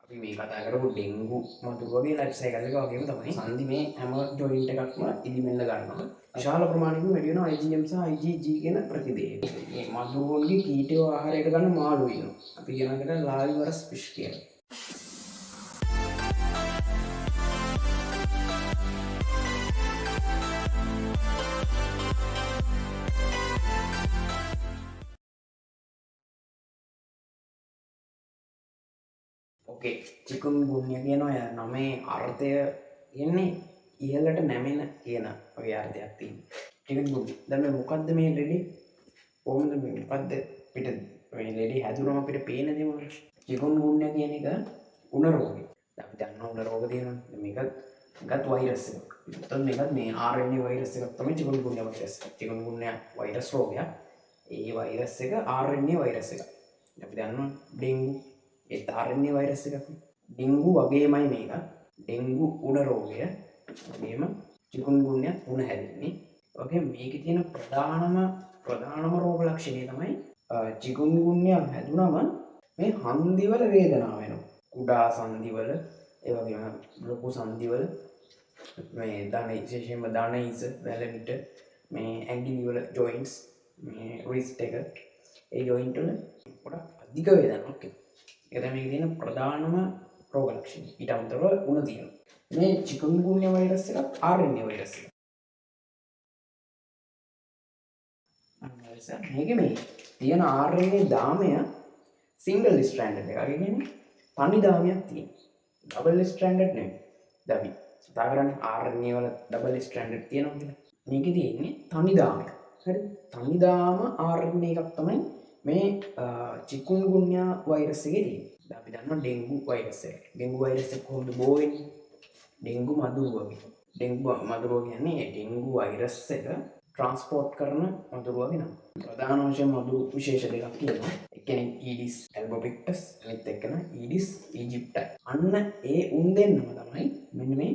අපි මේ කතා කරපු ඩෙන්ගු මතුරුවගේ ලයිෆ් සයිකල් එක වගේම තමයි සන්ධි මේ හැම ජොයින්ට් එකක්ම ඉදිමෙන්න ගන්නවා. විශාල ප්‍රමාණයකින් වැඩි වෙනවා IgM සහ IgG කියන ප්‍රතිදේය. මේ මතුරුවන්ගේ කීටය ආහාරයට ගන්න මාළු ඉන්නවා. අපි කියනකට ලාවිවරස් ෆිෂ් කියලා. ඕකේ චිකුන්ගුන්යා කියන ඔය නමේ අර්ථය එන්නේ ඉහළට නැමෙන කියන ඔය අර්ථයක් තියෙනවා. චිකුන්ගුන්යා. දැන් මේ මොකද්ද මේ ලෙඩේ? කොහොමද මේ මොකද්ද පිට මේ ලෙඩේ හැදුනම අපිට පේන දේ මොකක්ද? චිකුන්ගුන්යා කියන එක උණ රෝගය. අපි දන්නවා උණ රෝග තියෙනවා. මේකත් වෛරස් එකක්. එතකොට මේකත් මේ RNA වෛරස් එකක් තමයි චිකුන්ගුන්යා වෛරස්. චිකුන්ගුන්යා වෛරස් රෝගයක්. ඒ වෛරස් එක RNA වෛරස් එකක්. අපි දන්නවා ඩෙන්ගු ඒත් RNA වෛරස් එකක්. ඩෙන්ගු වගේමයි මේක. ඩෙන්ගු උණ රෝගය වගේම චිකුන්ගුන්යා උණ හැදෙන්නේ. වගේ මේකේ තියෙන ප්‍රධානම රෝග ලක්ෂණය තමයි චිකුන්ගුන්යා හැදුනම මේ හන්දිවල වේදනාව වෙනවා. කුඩා සංදිවල ඒ වගේම ලොකු සංදිවල මේ විශේෂයෙන්ම දණහිස වැලමිට මේ ඇඟිලි වල ජොයින්ට්ස් මේ රිස්ට් එක ඒ ජොයින්ට් වල ගොඩක් අධික වේදනාවක් එනවා. ඒක තමයි මේකේ තියෙන ප්‍රධානම රෝග ලක්ෂණය. ඊට අමතරව උණ තියෙනවා. මේ චිකුන්ගුන්යා වෛරස් එකත් RNA වෛරස් එකක්. මේකේ මේ තියෙන RNA දාමය සිංගල් ස්ට්‍රෑන්ඩඩ් එකක්. ඒ කියන්නේ තනි දාමයක් තියෙනවා. ඩබල් ස්ට්‍රෑන්ඩඩ් නෙමෙයි. අපි කතා කරන්නේ RNA වල ඩබල් ස්ට්‍රෑන්ඩඩ් තියෙනවා කියලා. මේකේ තියෙන්නේ තනි දාමයක්. හරිද? තනි දාම RNA එකක් තමයි මේ චිකුන්ගුන්යා වෛරස් එකේ තියෙන්නේ. අපි දන්නවා ඩෙන්ගු වෛරස් එක. ඩෙන්ගු වෛරස් එක කොහොමද බෝ වෙන්නේ? ඩෙන්ගු මදුරුවගේ. ඩෙන්ගු මදුරුව කියන්නේ ඩෙන්ගු වෛරස් එක ට්‍රාන්ස්පෝර්ට් කරන මදුරුවගේ නම. ප්‍රධාන වශයෙන් මදුරු විශේෂ දෙකක් තියෙනවා. එක්කෙනෙක් ඊඩිස් ඇල්බෝපික්ටස් අනිත් එක්කන ඊඩිස් ඊජිප්ටයි. අන්න ඒ උන් දෙන්නම තමයි මෙන්න මේ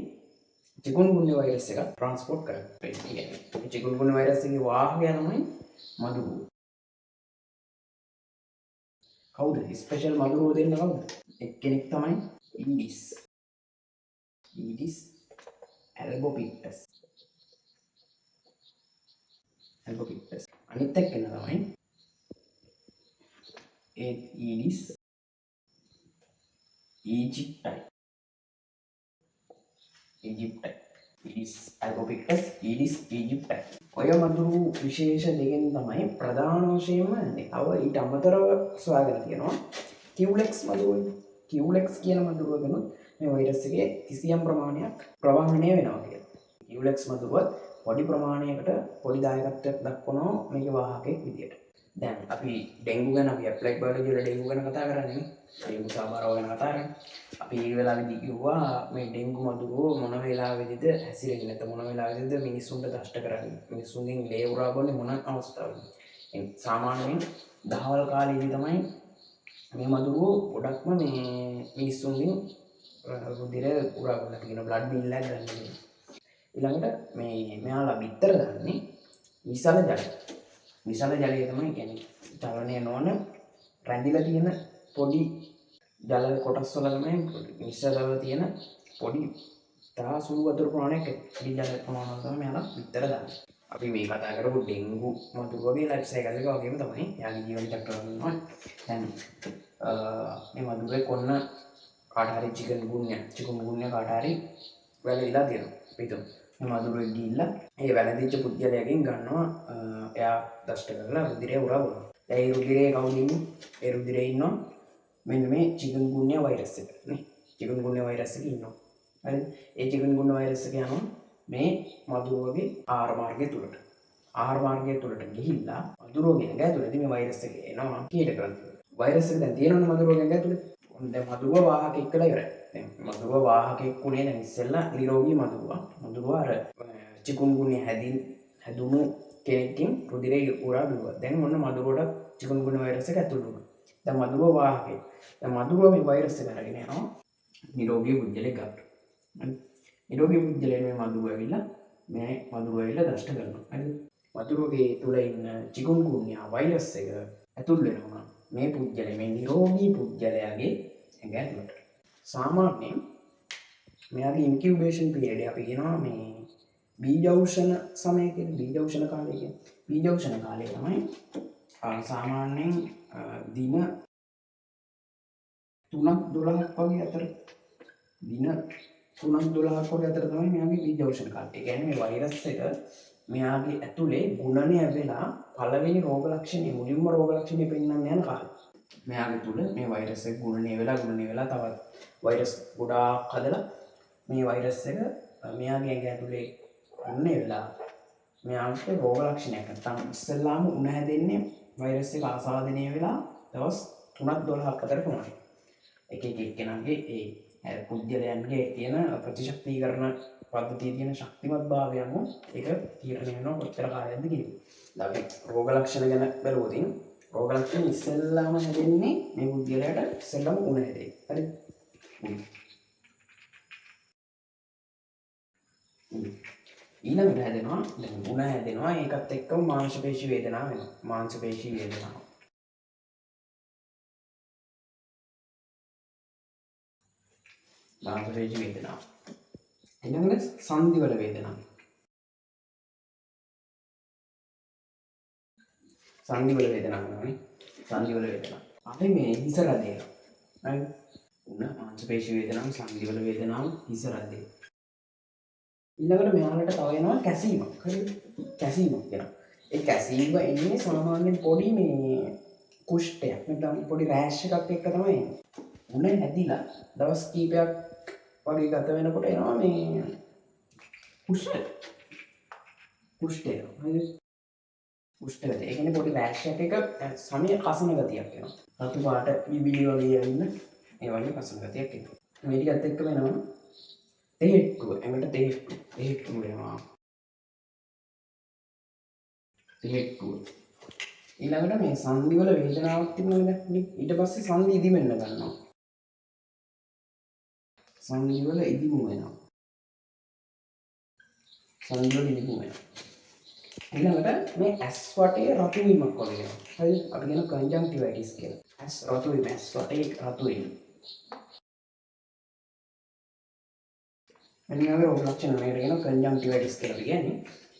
චිකුන්ගුන්යා වෛරස් එක ට්‍රාන්ස්පෝර්ට් කරන්නේ. ඒ කියන්නේ චිකුන්ගුන්යා වෛරස් එකේ වාහකය තමයි මදුරුව. කවුද ස්පෙෂල් මදුරුව දෙන්න කවුද? එක්කෙනෙක් තමයි ඊඩිස් ඇල්බෝපික්ටස් අනිත් එක්කෙනා තමයි ඊඩිස් ඊජිප්ටයි. Aedes ඇල්බෝපික්ටස් Aedes ඊජිප්ටයි. ඔය මදුරු විශේෂ දෙකෙන් තමයි ප්‍රධාන වශයෙන්ම යන්නේ. තව ඊට අමතරව සොයාගෙන තියෙනවා කිව්ලෙක්ස් මදුරුව. කිව්ලෙක්ස් කියන මදුරුවගෙනුත් මේ වෛරස් එකේ කිසියම් ප්‍රමාණයක් ප්‍රවාහණය වෙනවා කියලා. කිව්ලෙක්ස් මදුරුවත් පොඩි ප්‍රමාණයකට පොඩි දායකත්වයක් දක්වනවා මේකේ වාහකයක් විදියට. දැන් අපි ඩෙන්ගු ගැන අපි ඇප්ලයිඩ් බයොලොජි වල ඩෙන්ගු ගැන කතා කරන්නේ නේ. ඩෙන්ගු සහ බරව ගැන කතා කරන්නේ. අපි මේ වෙලාවේදී කිව්වා මේ ඩෙන්ගු මදුරුව මොන වෙලාවෙදිද හැසිරෙන්නේ නැත්නම් මොන වෙලාවෙදිද මිනිස්සුන්ට දෂ්ට කරන්නේ. මිනිස්සුන්ගෙන් ලේ උරා ගන්නේ මොන අවස්ථාවකද? සාමාන්‍යයෙන් දහවල් කාලේදී තමයි මේ මදුරුව ගොඩක්ම මේ මිනිස්සුන්ගෙන් රුධිර උරා ගන්න කියන බ්ලඩ් මිල් එක ගන්න. ඊළඟට මේ මෙයාලා බිත්තර දාන්නේ විසල ජලය. විසල ජලය තමයි කියන්නේ චලනය නොවන රැඳිලා තියෙන පොඩි ජල කොටස් වල තමයි විසලව තියෙන පොඩි තා සුළු වතුර ප්‍රමාණයක් පොඩි ජල ප්‍රමාණයක් තමයි මෙයාලා බිත්තර දාන්නේ. අපි මේ කතා කරපු ඩෙන්ගු මදුරුවගේ ලයිෆ් සයිකල් එක වගේම තමයි යාගේ ජීවන චක්‍රය වෙනවා. දැන් මේ මදුරුවේ කොන්න කාට හරි චිකුන්ගුන්යා කාට හරි වැළලීලා තියෙනවා. පිටු මදුරුවෙක් ගිහිල්ලා ඒ වැළඳිච්ච පුද්ගලයාගෙන් ගන්නවා එයා දෂ්ට කරලා රුධිරය උරා බොනවා. දැන් ඒ රුධිරයේ කවුද ඉන්නේ? ඒ රුධිරයේ ඉන්නවා මෙන්න මේ චිකුන්ගුන්යා වෛරස් එක නේ. චිකුන්ගුන්යා වෛරස් එක ඉන්නවා. හරිද? ඒ චිකුන්ගුන්යා වෛරස් එක යනවා මේ මදුරුවගේ ආහාර මාර්ගය තුලට. ආහාර මාර්ගය තුලට ගිහිල්ලා මදුරුවගේ ඇඟ ඇතුළේදී මේ වෛරස් එක එනවා කීයට ග්‍රන්ථි වල. වෛරස් එක දැන් තියෙනවනේ මදුරුවගේ ඇඟ ඇතුළේ. දැන් මදුරුව වාහකෙක් කියලා ඉවරයි. දැන් මදුරුව වාහකෙක් උනේ දැන් ඉස්සෙල්ලා නිරෝගී මදුරුව. මදුරුව අර චිකුන්ගුන්යා හැදුණු කෙනෙක්ගෙන් රුධිරය උරා බිව්වා. දැන් මොන මදුරුවට චිකුන්ගුන්යා වෛරස් එක ඇතුළු වුණා. දැන් මදුරුව වාහකෙක්. දැන් මදුරුව මේ වෛරස් එක අරගෙන යනවා නිරෝගී පුද්ගලෙක් ගාවට. නිරෝගී පුද්ගලයා මේ මදුරුව ඇවිල්ලා මේ මදුරුව ඇවිල්ලා දෂ්ට කරනවා. හරිද? මදුරුවගේ තුල ඉන්න චිකුන්ගුන්යා වෛරස් එක ඇතුල් වෙනවා මේ පුද්ගලයා මේ නිරෝගී පුද්ගලයාගේ ඇඟ ඇතුළට. සාමාන්‍යයෙන් මෙයාගේ ඉන්කියුබේෂන් පීරියඩ් අපි කියනවා මේ බීජෞෂණ සමය කියලා. බීජෞෂණ කාලය කියන්නේ බීජෞෂණ කාලය තමයි සාමාන්‍යයෙන් දින 3-12ක් වගේ අතර දින 3-12ක් වගේ අතර තමයි මෙයාගේ බීජෞෂණ කාලය. ඒ කියන්නේ මේ වෛරස් එක මෙයාගේ ඇතුලේ ගුණණය වෙලා පළවෙනි රෝග ලක්ෂණය මුලින්ම රෝග ලක්ෂණය පෙන්වන්න යන කාලය. මෙයාගේ තුල මේ වෛරස් එක ගුණණය වෙලා තවත් වෛරස් ගොඩාක් හදලා මේ වෛරස් එක මෙයාගේ ඇඟ ඇතුලේ ගුණණය වෙලා මෙයාට රෝග ලක්ෂණයක් නැත්නම් ඉස්සෙල්ලාම උණ හැදෙන්නේ වෛරස් එක ආසාදනය වෙලා දවස් 3-12ක් අතර තමයි. එක එක්කෙනාගේ ඒ පුද්ගලයන්ගේ තියෙන ප්‍රතිශක්තිකරණ පද්ධතියේ තියෙන ශක්තිමත් භාවය අනුව ඒක තීරණය වෙනවා කොච්චර කාලයක්ද කියලා. අපි රෝග ලක්ෂණ ගැන බලුවොත් රෝග ලක්ෂණ ඉස්සෙල්ලාම හැදෙන්නේ මේ පුද්ගලයාට ඉස්සෙල්ලාම උණ හැදෙයි. හරි. ඊළඟට හැදෙනවා උණ හැදෙනවා ඒකත් එක්කම මාංශපේශී වේදනාව වෙනවා. මාංශපේශී වේදනාව. මාංශපේශී වේදනාව. ඊළඟට සංදිවල වේදනාව. සංදිවල වේදනාව වෙනවානේ. සංදිවල වේදනාව. අපි මේ හිස රදේ. හරි. උණ මාංශපේශී වේදනාව, සංදිවල වේදනාව, හිස රදේ. ඊළඟට මෙයාලට තව එනවා කැසීමක්. හරිද? කැසීමක් වෙනවා. ඒ කැසීම එන්නේ සාමාන්‍යයෙන් පොඩි මේ කුෂ්ඨයක් නැත්නම් පොඩි රෑෂ් එකක් එක්ක තමයි එන්නේ. උණ හැදිලා දවස් කීපයක් වගේ ගත වෙනකොට එනවා මේ කුෂ්ඨ. කුෂ්ඨය. හරිද? කුෂ්ඨ ගතිය. ඒ කියන්නේ පොඩි රෑෂ් එකක සමය කසන ගතියක් එනවා. රතු පාට විවිලි වගේ යන්න ඒ වගේ කසන ගතියක් එනවා. මේ ටිකත් එක්ක වෙනවා තෙහෙට්ටුව. ඇඟට තෙහෙට්ටුව වෙනවා. තෙහෙට්ටුව. ඊළඟට මේ සංදිවල වේදනාවක් තිබුණාද? ඊට පස්සේ සංදි ඉදිමෙන්න ගන්නවා. සංදිවල ඉදිමු වෙනවා. සංදිවල ඉදිමු වෙනවා. ඊළඟට මේ ඇස් වටේ රතු වීමක් වගේ වෙනවා. හරිද? අපි කියන කන්ජන්ක්ටිවයිටිස් කියලා. ඇස් රතු වීම, ඇස් වටේ රතු වීම. එනිසා රෝග ලක්ෂණ මේකට කියන කන්ජන්ක්ටිවයිටිස් කියලා කියන්නේ.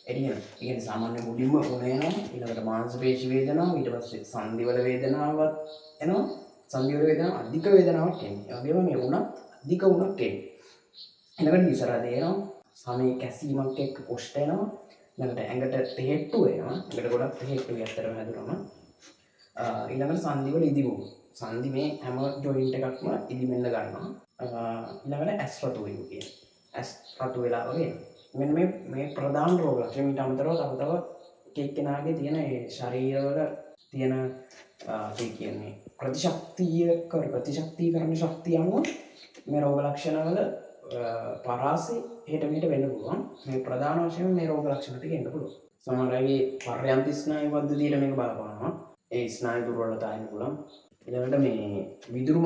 ඒ කියන්නේ සාමාන්‍ය මුලින්ම උණ එනවා, ඊළඟට මාංශපේශී වේදනාව, ඊට පස්සේ සංදිවල වේදනාවක් එනවා. සංදිවල වේදනාව අධික වේදනාවක් එන්නේ. ඒ වගේම මේ උණත් අධික උණක් එන්නේ. ඊළඟට හිස රදේ එනවා, සමේ කැසීමක් එක්ක කුෂ්ඨ එනවා. ඊළඟට ඇඟට තෙහෙට්ටු වෙනවා. ඇඟට ගොඩක් තෙහෙට්ටු ඇත්තටම හැදුනම. ඊළඟට සංදිවල ඉදිමු. සංදි මේ හැම ජොයින්ට් එකක්ම ඉදිමෙන්න ගන්නවා. ඊළඟට ඇස් රතු වෙනවා කියන්නේ. ඇස් රතු වෙලා වගේ. මෙන්න මේ ප්‍රධාන රෝග ලක්ෂණ. ඊට අමතරව තව එක්කෙනාගේ තියෙන ඒ ශරීරවල තියෙන ඒ කියන්නේ ප්‍රතිශක්තිකරණ ශක්තිය අනුව මේ රෝග ලක්ෂණවල පරාසය හෙට මෙහෙට වෙන්න පුළුවන්. මේ ප්‍රධාන වශයෙන් මේ රෝග ලක්ෂණ ටික එන්න පුළුවන්. සමහර අයගේ පර්යන්ත ස්නායු පද්ධතියට මේක බලපානවා. ඒ ස්නායු දුර්වලතාවය එන්න පුළුවන්. ඊළඟට මේ විදුරු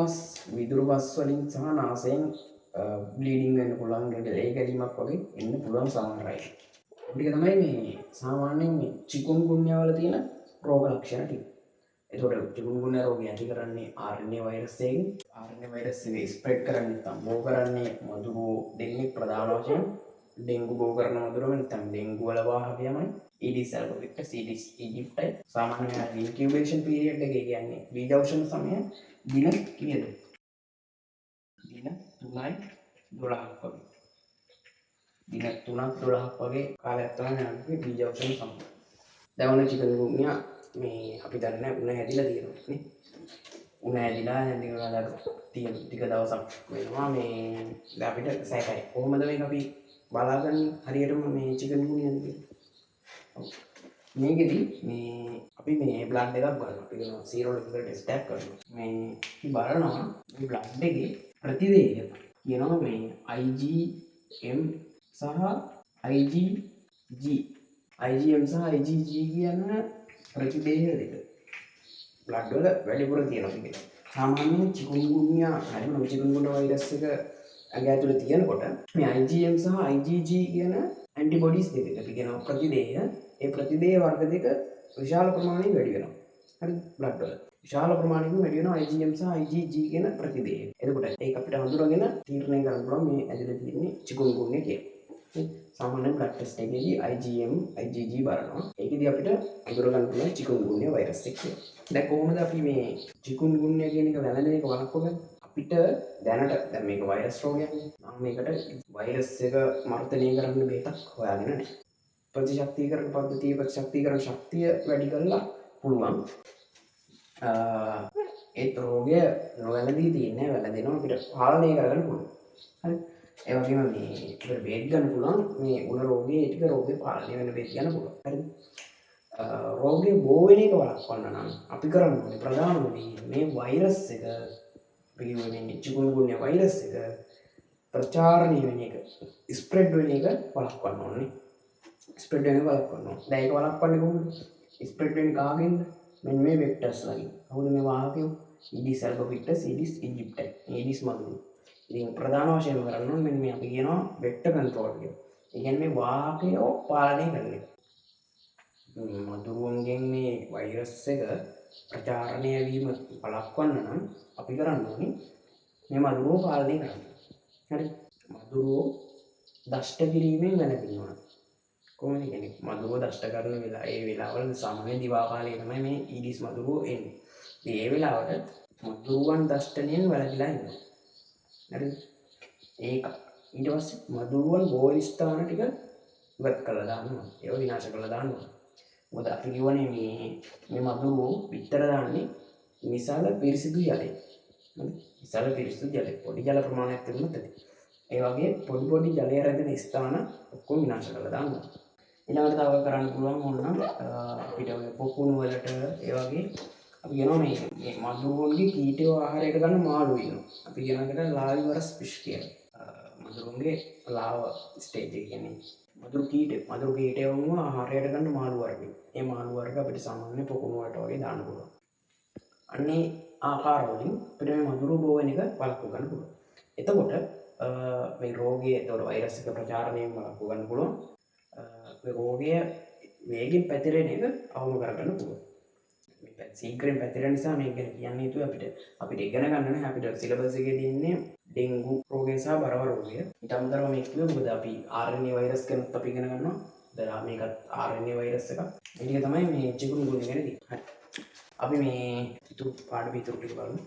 මස් වලින් සහ නාසයෙන් බ්ලීඩින් වෙන්න පුළුවන්. ඒ ගැලීමක් වගේ එන්න පුළුවන් සමහර අය. ටික තමයි මේ සාමාන්‍යයෙන් මේ චිකුන්ගුන්යා වල තියෙන රෝග ලක්ෂණ ටික. එතකොට චිකුන්ගුන්යා රෝගය ඇති කරන්නේ RNA වෛරස් එකකින්. RNA වෛරස් එක ස්ප්‍රෙඩ් කරන්නේ නැත්නම් බෝ කරන්නේ මදුරුව දෙන්නේ ප්‍රධාන වශයෙන් ඩෙන්ගු බෝ කරන මදුරුව නැත්නම් ඩෙන්ගු වල වාහකයමයි ඊඩිස් ඇල්බෝවික්ටස් ඊඩිස් ඊජිප්ටයි. සාමාන්‍ය ඉන්කියුබේෂන් පීරියඩ් එක කියන්නේ බීජෞෂණ සමය දින කීයද? දින 3යි 12ක් වගේ. දින 3-12ක් වගේ කාලයක් තමයි යන්නේ බීජෞෂණ සමය. දැන් චිකුන්ගුන්යා මේ අපි දන්නේ උණ හැදිලා තියෙනවා නේ. උණ හැදිලා තියෙන ටික දවසක් වෙනවා මේ දැන් අපිට සැකයි. කොහොමද මේක අපි බලාගන්නේ හරියටම මේ චිකුන්ගුන්යාද කියලා. මේකෙදි මේ අපි මේ බ්ලඩ් එකක් බලනවා. අපි කරනවා සීරෝලොජිකල් ටෙස්ට් එකක් කරනවා. මේ බලනවා මේ බ්ලඩ් එකේ ප්‍රතිදේය කියනවා මේ IgM සහ IgG. IgM සහ IgG කියන ප්‍රතිදේය දෙක බ්ලඩ් වල වැඩිපුර තියෙනවා කියලා. සාමාන්‍යයෙන් චිකුන්ගුන්යා හරිම චිකුන්ගුන්යා වෛරස් එක ඇඟ ඇතුලේ තියෙනකොට මේ IgM සහ IgG කියන ඇන්ටිබොඩිස් දෙක අපි කියනවා ප්‍රතිදේය. ඒ ප්‍රතිදේය වර්ග දෙක විශාල ප්‍රමාණයෙන් වැඩි වෙනවා. හරි බ්ලඩ් වල. විශාල ප්‍රමාණයකින් වැඩි වෙනවා IgM සහ IgG කියන ප්‍රතිදේය. එතකොට ඒක අපිට හඳුනාගෙන තීරණය කරන්න පුළුවන් මේ ඇතුලේ තියෙන්නේ චිකුන්ගුන්යා කියලා. සාමාන්‍ය බ්ලඩ් ටෙස්ට් එකේදී IgM IgG බලනවා. ඒකෙදී අපිට අඳුරගන්න පුළුවන් චිකුන්ගුන්යා වෛරස් එක කියලා. දැන් කොහොමද අපි මේ චිකුන්ගුන්යා කියන එක වැළඳෙන එක වළක්වගන්නේ? අපිට දැනට දැන් මේක වෛරස් රෝගයක් නේ. මම මේකට වෛරස් එක මර්ධනය කරන්න බෙහෙතක් හොයාගෙන නැහැ. ප්‍රතිශක්තිකරණ පද්ධතිය ප්‍රතිශක්තිකරණ ශක්තිය වැඩි කරලා පුළුවන්. ඒත් රෝගය නොවැළඳී තියන්නේ වැළඳෙනවා අපිට පාලනය කරගන්න පුළුවන්. හරි. ඒ වගේම මේ අපිට බෙහෙත් ගන්න පුළුවන් මේ උණ රෝගයේ ටික රෝගේ පාලනය වෙන බෙහෙත් ගන්න පුළුවන්. හරිද? රෝගේ බෝ වෙන එක වළක්වන්න නම් අපි කරන්න ඕනේ ප්‍රධානම දේ මේ වෛරස් එක මේ චිකුන්ගුන්යා වෛරස් එක ප්‍රචාරණය වෙන එක ස්ප්‍රෙඩ් වෙන එක වළක්වන්න ඕනේ. ස්ප්‍රෙඩ් වෙන එක වළක්වන්න ඕනේ. දැන් ඒක වළක්වන්නේ කොහොමද? ස්ප්‍රෙඩ් වෙන්නේ කාගෙන්ද? මෙන්න මේ වෙක්ටර්ස් වලින්. කවුද මේ වාහකයෝ? Aedes ඇල්බෝවික්ටස්, Aedes ඉජිප්ටයි, Aedes මදුරු. ඉතින් ප්‍රධාන වශයෙන් කරන්න ඕනේ මෙන්න මේ අපි කියනවා වෙක්ටර් කන්ට්‍රෝල් කියලා. ඒ කියන්නේ මේ වාහකයෝ පාලනය කරන එක. මදුරුවන්ගෙන් මේ වෛරස් එක ප්‍රචාරණය වීම වළක්වන්න නම් අපි කරන්න ඕනේ මේ මදුරුව පාලනය කරන්න. හරි. මදුරුව දෂ්ට කිරීමෙන් වැළකීම ඕන. කොහොමද කියන්නේ? මදුරුව දෂ්ට කරන වෙලාව ඒ වෙලාවල සාමාන්‍ය දිවා කාලයේ තමයි මේ ඊඩිස් මදුරුව එන්නේ. ඉතින් ඒ වෙලාවට මදුරුවන් දෂ්ටණයෙන් වැළකීලා ඉන්නවා. හරිද? ඒක ඊට පස්සේ මදුරුවන් බෝල් ස්ථාන ටික ඉවත් කරලා දානවා. ඒව විනාශ කරලා දානවා. මොකද අපි කියවනේ මේ මදුරුව පිටර දාන්නේ විශාල පිරිසිදු ජලය. විශාල පිරිසිදු ජලය. පොඩි ජල ප්‍රමාණයක් තිබුණත් ඇති. ඒ වගේ පොඩි ජලය රැඳෙන ස්ථාන ඔක්කොම විනාශ කරලා දානවා. ඊළඟට තව කරන්න පුළුවන් ඕනනම් අපිට ඔය පොකුණු වලට ඒ වගේ අපි කියනවා මේ මදුරුවන්ගේ කීටය ආහාරයට ගන්න මාළු ඉන්නවා. අපි කියනකට ලාවිවරස් ෆිෂ් කියලා. මදුරුවන්ගේ ලාව ස්ටේජ් එක කියන්නේ මදුරු කීටය වුණු ආහාරයට ගන්න මාළු වර්ග. මේ මාළු වර්ග අපිට සාමාන්‍ය පොකුණු වලට වගේ දාන්න පුළුවන්. අන්නේ ආකාර වලින් අපිට මේ මදුරු බෝ වෙන එක වළක්ව ගන්න පුළුවන්. එතකොට මේ රෝගය එතකොට වෛරස් එක ප්‍රචාරණයෙන් වළක්ව ගන්න පුළුවන්. මේ රෝගය වේගෙන් පැතිරෙන එක අවම කරගන්න පුළුවන්. මේ සීක්‍රෙන් පැතිරෙන නිසා මේක ගැන කියන්න යුතුයි අපිට ඉගෙන ගන්න නැහැ. අපිට සිලබස් එකේ තියෙන්නේ ඩෙන්ගු රෝගය සහ බරව රෝගය. ඊට අමතරව මේක කිව්වේ මොකද අපි RNA වෛරස් ගැනත් අපි ඉගෙන ගන්නවා. දැන් මේකත් RNA වෛරස් එකක්. මේක තමයි මේ චිකුන්ගුන්යා ගැන තියෙන්නේ. හරි. අපි මේ පාඩම ඉතුරු ටික බලමු.